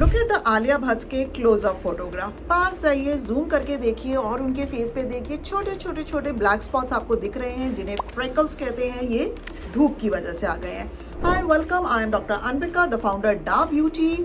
Look at the Alia Bhatt के close up photograph. पास जाइए, zoom करके देखिए और उनके फेस पे देखिए छोटे छोटे छोटे ब्लैक स्पॉट्स आपको दिख रहे हैं, जिन्हें फ्रेकल्स कहते हैं। ये धूप की वजह से आ गए हैं। Hi, welcome, I am doctor Anvika, the founder Da Beauty,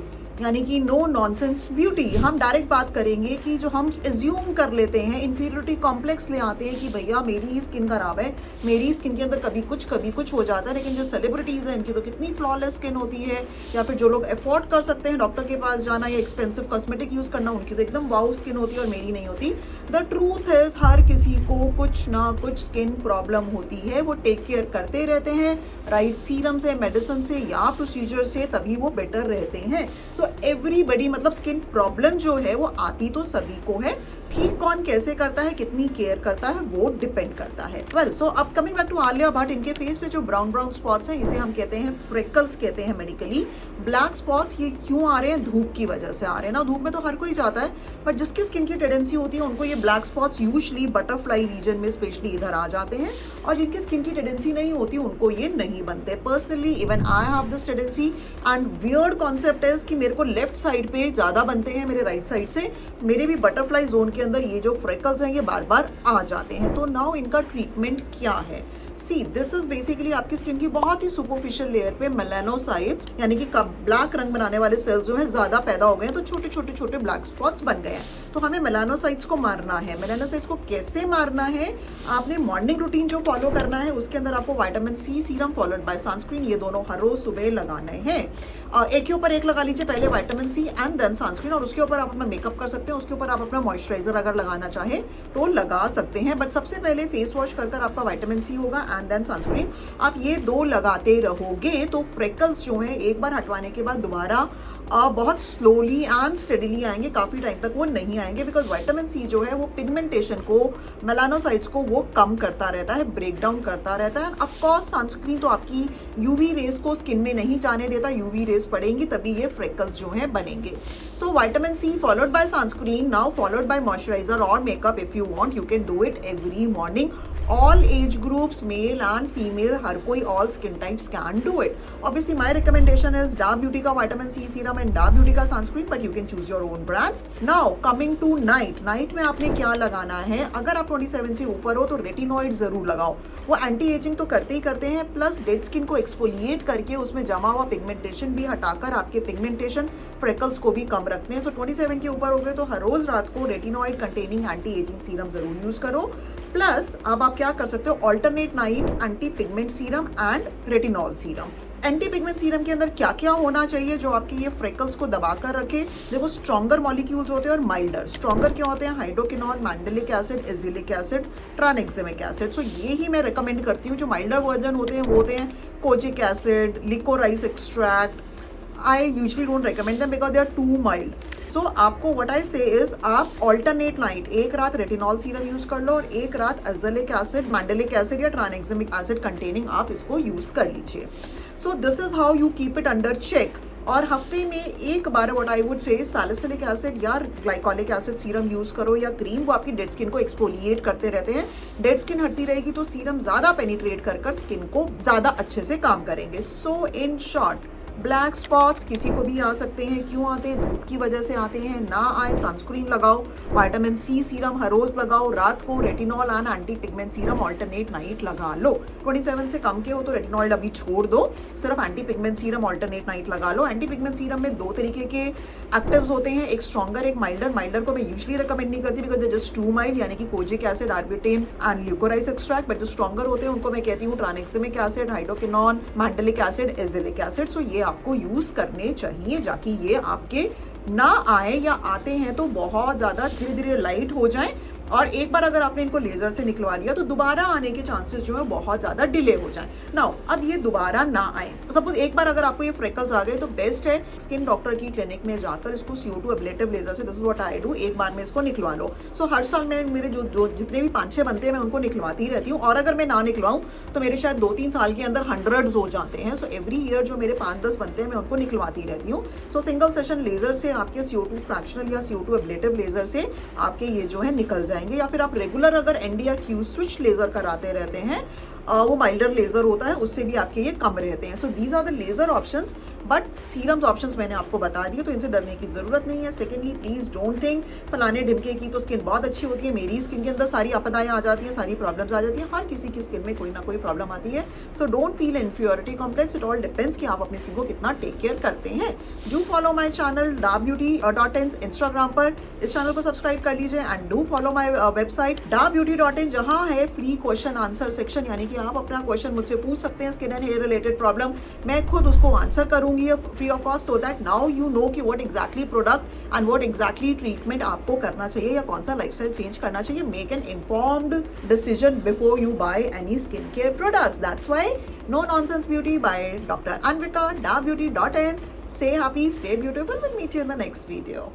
यानी कि नो नॉनसेंस ब्यूटी। हम डायरेक्ट बात करेंगे कि जो हम एज्यूम कर लेते हैं, इंफीरियरिटी कॉम्प्लेक्स ले आते हैं कि भैया मेरी ही स्किन खराब है, मेरी स्किन के अंदर कभी कुछ हो जाता है। लेकिन जो सेलिब्रिटीज़ हैं इनकी तो कितनी फ्लॉलेस स्किन होती है, या फिर जो लोग अफोर्ड कर सकते हैं डॉक्टर के पास जाना या एक्सपेंसिव कॉस्मेटिक यूज़ करना, उनकी तो एकदम वाउ स्किन होती है और मेरी नहीं होती। द ट्रूथ है, हर किसी को कुछ ना कुछ स्किन प्रॉब्लम होती है। वो टेक केयर करते रहते हैं, राइट सीरम से, मेडिसिन से या प्रोसीजर से, तभी वो बेटर रहते हैं। सो एवरीबडी, मतलब स्किन प्रॉब्लम जो है वो आती तो सभी को है। ठीक कौन कैसे करता है, कितनी केयर करता है, वो डिपेंड करता है। वेल, सो अब coming back to Alia Bhatt, इनके फेस पे जो ब्राउन ब्राउन स्पॉट्स हैं, इसे हम कहते हैं फ्रेकल्स कहते हैं मेडिकली। ब्लैक स्पॉट्स ये क्यों आ रहे हैं? धूप की वजह से आ रहे हैं ना। धूप में तो हर कोई जाता है, बट जिसकी स्किन की टेंडेंसी होती है उनको ये black spots usually butterfly region में स्पेशली इधर आ जाते हैं, और जिनकी स्किन की टेंडेंसी नहीं होती उनको ये नहीं बनते। Personally even I have this tendency, and weird concept है कि मेरे को लेफ्ट साइड पे ज़्यादा बनते हैं मेरे राइट साइड से। मेरे भी बटरफ्लाई जोन के अंदर ये जो फ्रेकल्स हैं ये बार बार आ जाते हैं। तो नाउ इनका ट्रीटमेंट क्या है? सी, दिस इज बेसिकली आपकी स्किन की बहुत ही सुपरफिशियल लेयर पे मेलानोसाइट्स, यानी कि ब्लैक रंग बनाने वाले सेल्स जो है ज्यादा पैदा हो गए हैं, तो छोटे छोटे छोटे ब्लैक स्पॉट्स बन गए हैं। तो हमें मेलानोसाइट्स को मारना है। मेलानोसाइट्स को कैसे मारना है? आपने मॉर्निंग रूटीन जो फॉलो करना है, उसके अंदर आपको vitamin C serum followed by sunscreen, ये दोनों हर रोज सुबह लगाने हैं। एक के ऊपर एक लगा लीजिए, पहले vitamin C and then sunscreen, और उसके ऊपर आप अपना मेकअप कर सकते हैं। उसके ऊपर आप अपना मॉइस्चराइजर अगर लगाना चाहे तो लगा सकते हैं, बट सबसे पहले फेस वॉश कर आपका विटामिन सी होगा एंड देन सनस्क्रीन। आप ये दो लगाते रहोगे तो फ्रेकल्स जो है एक बार हटवाने के बाद दोबारा बहुत स्लोली एंड स्टेडीली आएंगे, काफ़ी टाइम तक वो नहीं आएंगे, बिकॉज विटामिन सी जो है वो पिगमेंटेशन को, मेलानोसाइट्स को वो कम करता रहता है, ब्रेक डाउन करता रहता है। ऑफ कोर्स सनस्क्रीन तो आपकी यूवी रेस को स्किन में नहीं जाने देता, यूवी रेस पड़ेंगी तभी ये फ्रेकल्स जो है बनेंगे। So vitamin C followed by sunscreen, now followed by moisturiser और makeup. If you want you can do it every morning. All age groups, male and female, हर कोई, all skin types can do it. Obviously my recommendation is Da Beauty का vitamin C serum and Da Beauty का sunscreen, but you can choose your own brands. Now coming to night. Night में आपने क्या लगाना है? अगर आप 27 से ऊपर हो तो रेटिनॉइड जरूर लगाओ। वो एंटी एजिंग तो करते ही करते हैं, प्लस डेड स्किन को एक्सफोलिएट करके उसमें जमा हुआ पिगमेंटेशन भी हटाकर आपके पिगमेंटेशन फ्रेकल्स को भी कम रखते हैं। तो 27 के ऊपर हो गए तो हर रोज रात को retinoid containing anti ageing serum जरूर यूज करो। प्लस अब आप क्या कर सकते हो? Alternate night anti pigment serum and retinol serum. Anti pigment serum के अंदर क्या क्या होना चाहिए जो आपके ये फ्रेकल्स को दबा कर रखे? देखो, स्ट्रॉन्गर मॉलिक्यूल्स होते हैं और माइल्डर। स्ट्रॉन्गर क्या होते हैं? Hydroquinone, mandelic acid, azelaic acid, tranexamic acid. So ये ही मैं रिकमेंड करती हूँ। जो माइल्डर वर्जन होते हैं वो होते हैं kojic acid, liquorice extract. I usually don't recommend them because they are too mild. So आपको व्हाट आई से इज, आप ऑल्टरनेट नाइट, एक रात रेटिनॉल सीरम यूज कर लो और एक रात एजिलिक एसिड, मैंडेलिक एसिड या ट्रानेक्सेमिक एसिड कंटेनिंग आप इसको यूज कर लीजिए। So this is how you keep it under check. और हफ्ते में एक बार what I would say salicylic acid या ग्लाइकोलिक एसिड सीरम यूज करो या क्रीम। वो आपकी डेड स्किन को एक्सफोलिएट करते रहते हैं। डेड स्किन हटती रहेगी तो सीरम ज्यादा पेनिट्रेट कर स्किन को ज्यादा अच्छे से काम करेंगे। सो इन शॉर्ट, ब्लैक स्पॉट्स किसी को भी आ सकते हैं। क्यों आते हैं? धूप की वजह से आते हैं। ना आए, सनस्क्रीन लगाओ, विटामिन सी सीरम हर रोज लगाओ, रात को retinol and anti pigment serum alternate night लगा लो। 27 से कम के हो तो रेटिनॉल अभी छोड़ दो, सिर्फ anti pigment serum alternate night लगा लो। एंटी पिगमेंट सीरम में दो तरीके के एक्टिव्स होते हैं, एक स्ट्रॉन्गर, एक माइल्डर। माइल्डर को मैं यूजुअली रिकमेंड नहीं करती because they just too mild, यानी कि kojic acid, arbutin and liquorice extract. But जो स्ट्रॉन्गर होते हैं उनको मैं कहती हूँ tranexamic acid, hydroquinone, mandelic acid, azelaic acid. So ये आपको यूज करने चाहिए जाकि ये आपके ना आए, या आते हैं तो बहुत ज्यादा धीरे धीरे लाइट हो जाएं। और एक बार अगर आपने इनको लेजर से निकलवा लिया तो दोबारा आने के चांसेस जो है बहुत ज्यादा डिले हो जाए। नाउ अब ये दोबारा ना आए, सपोज एक बार अगर आपको ये फ्रेकल्स आ गए तो बेस्ट है स्किन डॉक्टर की क्लिनिक में जाकर इसको CO2 एब्लेटिव लेजर से, this is what I do, एक बार में इसको निकलवा लो। सो हर साल मैं मेरे जो जितने भी 5-6 बनते हैं मैं उनको निकलवाती रहती हूँ, और अगर मैं ना निकलवाऊँ तो मेरे शायद 2-3 साल के अंदर हंड्रेड्स हो जाते हैं। सो एवरी ईयर जो मेरे 5-10 बनते हैं मैं उनको निकलवाती रहती हूँ। सो सिंगल सेशन लेजर से आपके CO2 फ्रैक्शनल या CO2 एब्लेटिव लेजर से आपके ये जो है निकल जाएंगे। या फिर आप रेगुलर अगर ND या Q स्विच लेजर कराते रहते हैं वो माइल्डर लेज़र होता है, उससे भी आपके ये कम रहते हैं। So these are the laser options, but serums options मैंने आपको बता दिए, तो इनसे डरने की ज़रूरत नहीं है। सेकेंडली, प्लीज़ डोंट थिंक फलाने ढिमके की तो स्किन बहुत अच्छी होती है, मेरी स्किन के अंदर सारी आपदाएं आ जाती हैं, सारी प्रॉब्लम्स आ जाती हैं। हर किसी की स्किन में कोई ना कोई प्रॉब्लम आती है। So don't feel inferiority complex, it all depends कि आप अपनी स्किन को कितना टेक केयर करते हैं। Do follow my channel dabeauty.in Instagram पर, इस चैनल को सब्सक्राइब कर लीजिए, and do follow my website dabeauty.in, जहाँ है फ्री क्वेश्चन आंसर सेक्शन, यानी कि आप अपना क्वेश्चन मुझसे पूछ सकते हैं skin and hair related problem, मैं खुद उसको आंसर करूंगी free of cost, so that now you know कि what exactly product and what exactly treatment आपको करना चाहिए या कौन सा लाइफस्टाइल चेंज करना चाहिए। Make an informed decision before you buy any skincare products. That's why no nonsense beauty by Dr. Anvika, dabeauty.in. Stay happy, stay beautiful. We'll meet you in the next video.